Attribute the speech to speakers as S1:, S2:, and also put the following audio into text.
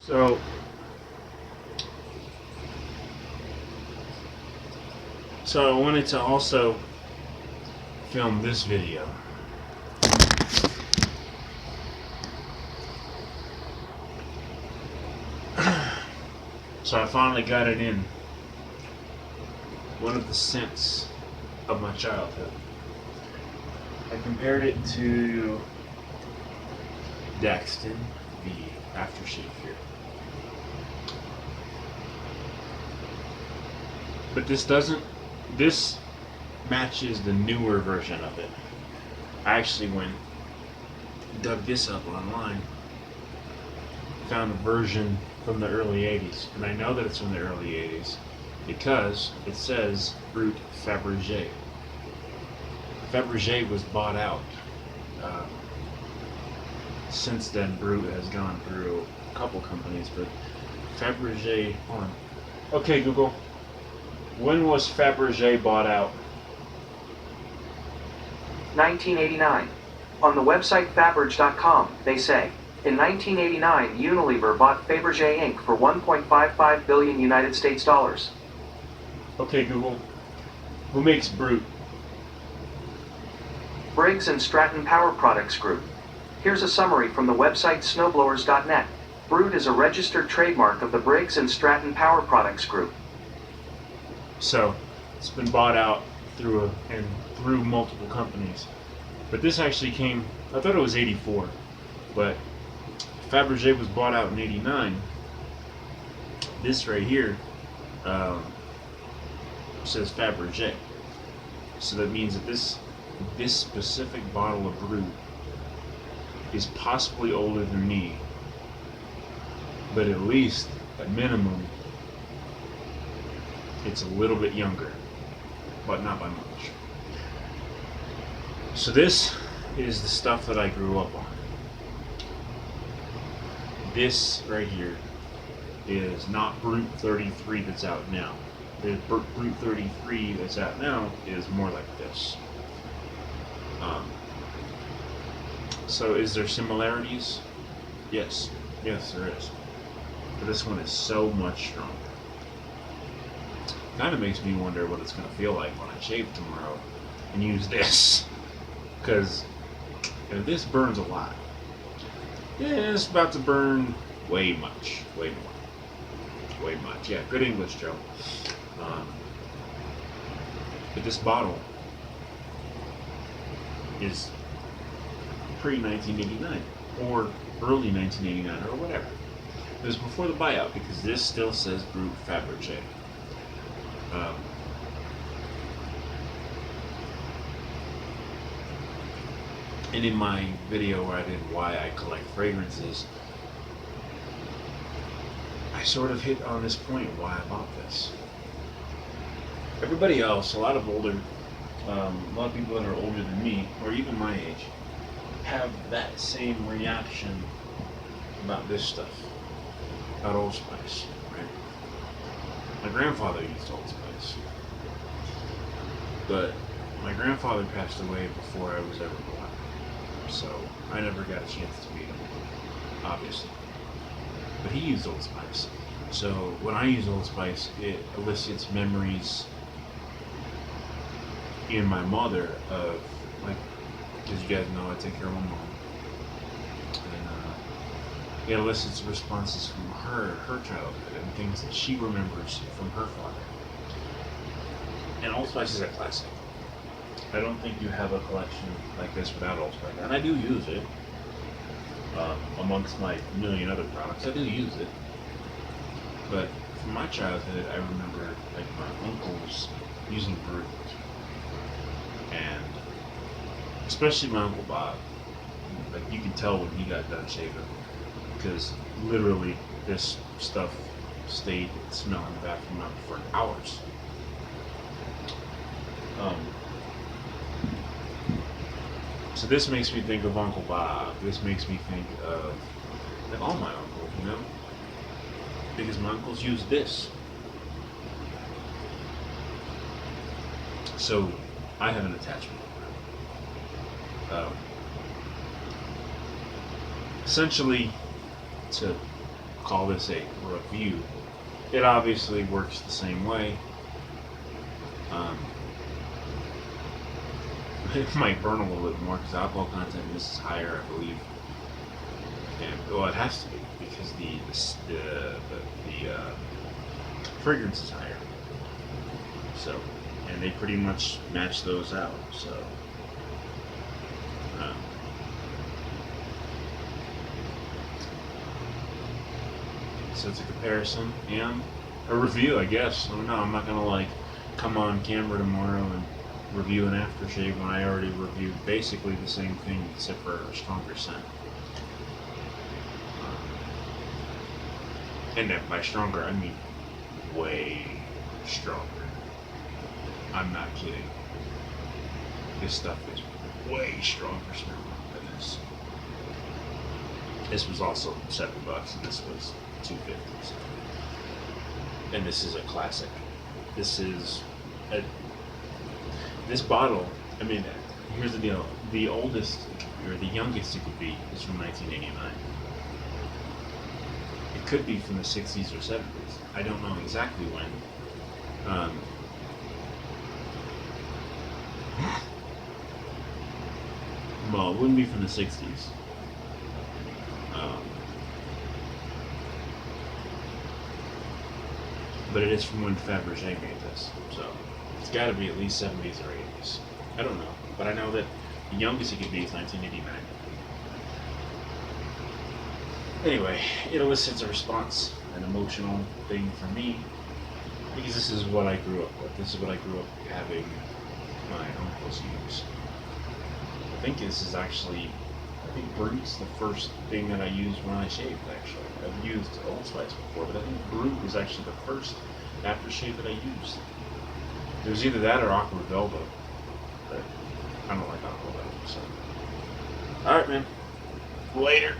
S1: So I wanted to also film this video. So I finally got it in. One of the scents of my childhood. I compared it to Daxton, the aftershave here. But this matches the newer version of it. I actually dug this up online, found a version from the early 80s, and I know that it's from the early 80s because it says Brut Fabergé. Fabergé was bought out. Since then, Brut has gone through a couple companies, but Fabergé, hold on. Okay, Google. When was Fabergé bought out?
S2: 1989. On the website Faberge.com, they say, in 1989, Unilever bought Fabergé Inc. for $1.55 billion United States dollars.
S1: Okay, Google. Who makes Brut?
S2: Briggs & Stratton Power Products Group. Here's a summary from the website snowblowers.net. Brut is a registered trademark of the Briggs & Stratton Power Products Group.
S1: So, it's been bought out through multiple companies. But this actually came, I thought it was 84, but Fabergé was bought out in 89. This right here says Fabergé. So that means that this specific bottle of Brut is possibly older than me, but at least, at minimum, it's a little bit younger, but not by much. So this is the stuff that I grew up on. This right here is not Brut 33 that's out now. The Brut 33 that's out now is more like this. So is there similarities? Yes. Yes, there is. But this one is so much stronger. Kind of makes me wonder what it's going to feel like when I shave tomorrow and use this. Because this burns a lot. Yeah, it's about to burn way much. Way more. Way much. Yeah, good English, Joe. But this bottle is pre-1989 or early 1989 or whatever. It was before the buyout because this still says Brut Fabergé. And in my video where I did why I collect fragrances, I sort of hit on this point why I bought this. Everybody else, a lot of people that are older than me, or even my age, have that same reaction about this stuff, about Old Spice, right? My grandfather used Old Spice, but my grandfather passed away before I was ever born, so I never got a chance to meet him, obviously. But he used Old Spice, so when I use Old Spice, it elicits memories in my mother of, like, as you guys know, I take care of my mom, and it elicits responses from her childhood, and things that she remembers from her father. And Old Spice is a classic. I don't think you have a collection like this without Old Spice, and I do use it. Amongst my million other products, I do use it. But from my childhood, I remember, like, my uncles using Brut. And especially my Uncle Bob, like, you can tell when he got done shaving, because literally this stuff stayed smelling the bathroom out for hours. So this makes me think of Uncle Bob. This makes me think of, like, all my uncles, you know, because my uncles used this. So I have an attachment. Essentially, to call this a review. It obviously works the same way. It might burn a little bit more because the alcohol content in this is higher, I believe. And well, it has to be because the fragrance is higher. So, and they pretty much match those out. So, um, so it's a comparison and a review, I guess. No, I'm not gonna like come on camera tomorrow and review an aftershave when I already reviewed basically the same thing except for a stronger scent. And then by stronger, I mean way stronger. I'm not kidding. This stuff is way stronger smelling than this. This was also $7 and this was $2.50. So. And this is a classic. This is this bottle. I mean, here's the deal: the oldest or the youngest it could be is from 1989. It could be from the 60s or 70s. I don't know exactly when. Well, it wouldn't be from the 60s. But it is from when Fabergé made this, so it's got to be at least 70s or 80s. I don't know, but I know that the youngest it could be is 1989. Anyway, it elicits a response, an emotional thing for me, because this is what I grew up with. This is what I grew up having my uncles use. I think this is actually, I think Brut's the first thing that I used when I shaved, actually. I've used Old Spice before, but I think Brut was actually the first aftershave that I used. It was either that or Aqua Velva, but I don't like Aqua Velva, so. Alright, man. Later.